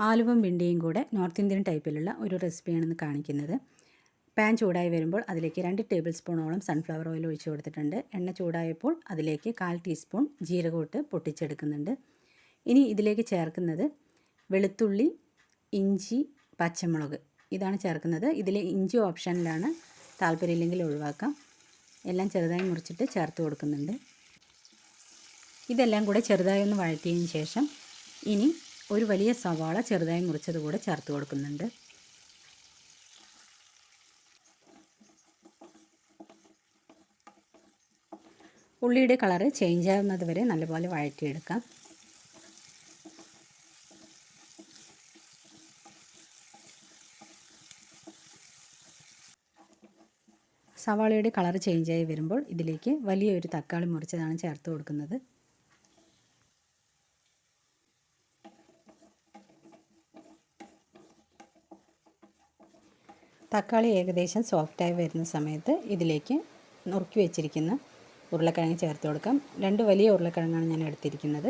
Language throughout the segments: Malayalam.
ആലുവയും പിണ്ടിയും കൂടെ നോർത്ത് ഇന്ത്യൻ ടൈപ്പിലുള്ള ഒരു റെസിപ്പിയാണെന്ന് കാണിക്കുന്നത്. പാൻ ചൂടായി വരുമ്പോൾ അതിലേക്ക് 2 ടേബിൾ സ്പൂണോളം സൺഫ്ലവർ ഓയിൽ ഒഴിച്ചു കൊടുത്തിട്ടുണ്ട്. എണ്ണ ചൂടായപ്പോൾ അതിലേക്ക് 1/4 ടീസ്പൂൺ ജീരകം ഇട്ട് പൊട്ടിച്ചെടുക്കുന്നുണ്ട്. ഇനി ഇതിലേക്ക് ചേർക്കുന്നത് വെളുത്തുള്ളി, ഇഞ്ചി, പച്ചമുളക് ഇതാണ് ചേർക്കുന്നത്. ഇതിൽ ഇഞ്ചി ഓപ്ഷനിലാണ്, താല്പര്യമില്ലെങ്കിൽ ഒഴിവാക്കാം. എല്ലാം ചെറുതായി മുറിച്ചിട്ട് ചേർത്ത് കൊടുക്കുന്നുണ്ട്. ഇതെല്ലാം കൂടെ ചെറുതായി ഒന്ന് വഴറ്റിയതിന് ശേഷം ഇനി ഒരു വലിയ സവാള ചെറുതായി മുറിച്ചത് കൂടെ ചേർത്ത് കൊടുക്കുന്നുണ്ട്. ഉള്ളിയുടെ കളറ് ചേഞ്ച് ആവുന്നത് വരെ നല്ലപോലെ വഴറ്റിയെടുക്കാം. സവാളയുടെ കളറ് ചേഞ്ചായി വരുമ്പോൾ ഇതിലേക്ക് വലിയൊരു തക്കാളി മുറിച്ചതാണ് ചേർത്ത് കൊടുക്കുന്നത്. തക്കാളി ഏകദേശം സോഫ്റ്റായി വരുന്ന സമയത്ത് ഇതിലേക്ക് നുറുക്കി വെച്ചിരിക്കുന്ന ഉരുളക്കിഴങ്ങ് ചേർത്ത് കൊടുക്കാം. 2 വലിയ ഉരുളക്കിഴങ്ങാണ് ഞാൻ എടുത്തിരിക്കുന്നത്.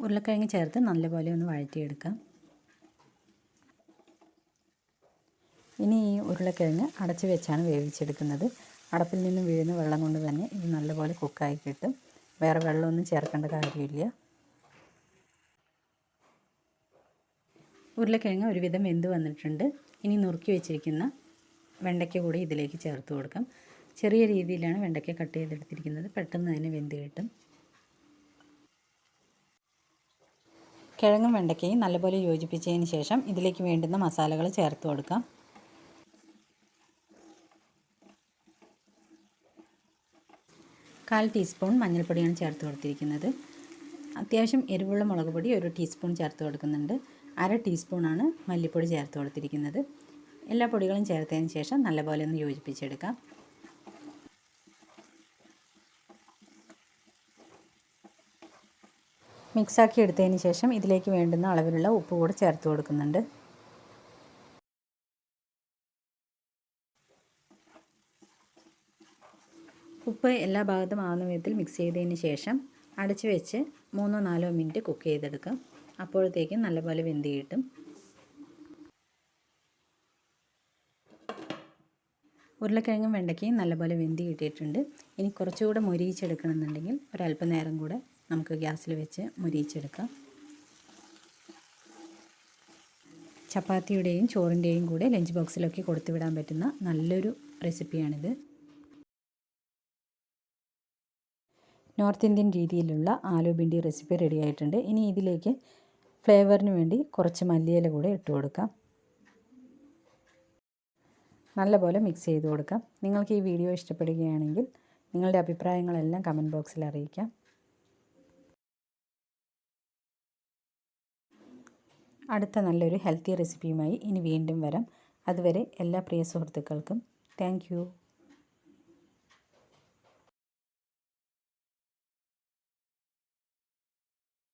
ഉരുളക്കിഴങ്ങ് ചേർത്ത് നല്ലപോലെ ഒന്ന് വഴറ്റിയെടുക്കാം. ഇനി ഈ ഉരുളക്കിഴങ്ങ് അടച്ചു വെച്ചാണ് വേവിച്ചെടുക്കുന്നത്. അടപ്പിൽ നിന്ന് വീഴുന്ന വെള്ളം കൊണ്ട് തന്നെ ഇത് നല്ലപോലെ കുക്കായി കിട്ടും. വേറെ വെള്ളമൊന്നും ചേർക്കേണ്ട കാര്യമില്ല. ഉരുളക്കിഴങ്ങ് ഒരുവിധം വെന്ത് വന്നിട്ടുണ്ട്. ഇനി നുറുക്കി വെച്ചിരിക്കുന്ന വെണ്ടയ്ക്ക കൂടി ഇതിലേക്ക് ചേർത്ത് കൊടുക്കാം. ചെറിയ രീതിയിലാണ് വെണ്ടയ്ക്ക കട്ട് ചെയ്തെടുത്തിരിക്കുന്നത്. പെട്ടെന്ന് തന്നെ വെന്ത് കിട്ടും. കിഴങ്ങും വെണ്ടയ്ക്കയും നല്ലപോലെ യോജിപ്പിച്ചതിന് ശേഷം ഇതിലേക്ക് വേണ്ടുന്ന മസാലകൾ ചേർത്ത് കൊടുക്കാം. കാൽ ടീസ്പൂൺ മഞ്ഞൾപ്പൊടിയാണ് ചേർത്ത് കൊടുത്തിരിക്കുന്നത്. അത്യാവശ്യം എരിവുള്ള മുളക് പൊടി 1 ടീസ്പൂൺ ചേർത്ത് കൊടുക്കുന്നുണ്ട്. 1/2 ടീസ്പൂണാണ് മല്ലിപ്പൊടി ചേർത്ത് കൊടുത്തിരിക്കുന്നത്. എല്ലാ പൊടികളും ചേർത്തതിന് ശേഷം നല്ലപോലെ ഒന്ന് യോജിപ്പിച്ചെടുക്കാം. മിക്സാക്കി എടുത്തതിന് ശേഷം ഇതിലേക്ക് വേണ്ടുന്ന അളവിലുള്ള ഉപ്പ് കൂടി ചേർത്ത് കൊടുക്കുന്നുണ്ട്. ഉപ്പ് എല്ലാ ഭാഗത്തും ആവുന്ന വിധത്തിൽ മിക്സ് ചെയ്തതിന് ശേഷം അടച്ചു വെച്ച് 3-4 മിനിറ്റ് കുക്ക് ചെയ്തെടുക്കാം. അപ്പോഴത്തേക്കും നല്ലപോലെ വെന്ത് കിട്ടും. ഉരുളക്കിഴങ്ങും വെണ്ടയ്ക്കയും നല്ലപോലെ വെന്ത് കിട്ടിയിട്ടുണ്ട്. ഇനി കുറച്ചുകൂടെ മൊരിയിച്ചെടുക്കണമെന്നുണ്ടെങ്കിൽ ഒരല്പനേരം കൂടെ നമുക്ക് ഗ്യാസിൽ വെച്ച് മൊരിയിച്ചെടുക്കാം. ചപ്പാത്തിയുടെയും ചോറിൻ്റെയും കൂടെ ലഞ്ച് ബോക്സിലൊക്കെ കൊടുത്തുവിടാൻ പറ്റുന്ന നല്ലൊരു റെസിപ്പിയാണിത്. നോർത്ത് ഇന്ത്യൻ രീതിയിലുള്ള ആലു ഭിണ്ടി റെസിപ്പി റെഡി ആയിട്ടുണ്ട്. ഇനി ഇതിലേക്ക് ഫ്ലേവറിന് വേണ്ടി കുറച്ച് മല്ലിയില കൂടെ ഇട്ട് കൊടുക്കാം. നല്ലപോലെ മിക്സ് ചെയ്ത് കൊടുക്കാം. നിങ്ങൾക്ക് ഈ വീഡിയോ ഇഷ്ടപ്പെടുകയാണെങ്കിൽ നിങ്ങളുടെ അഭിപ്രായങ്ങളെല്ലാം കമൻറ്റ് ബോക്സിൽ അറിയിക്കാം. അടുത്ത നല്ലൊരു ഹെൽത്തി റെസിപ്പിയുമായി ഇനി വീണ്ടും വരാം. അതുവരെ എല്ലാ പ്രിയ സുഹൃത്തുക്കൾക്കും താങ്ക് യു.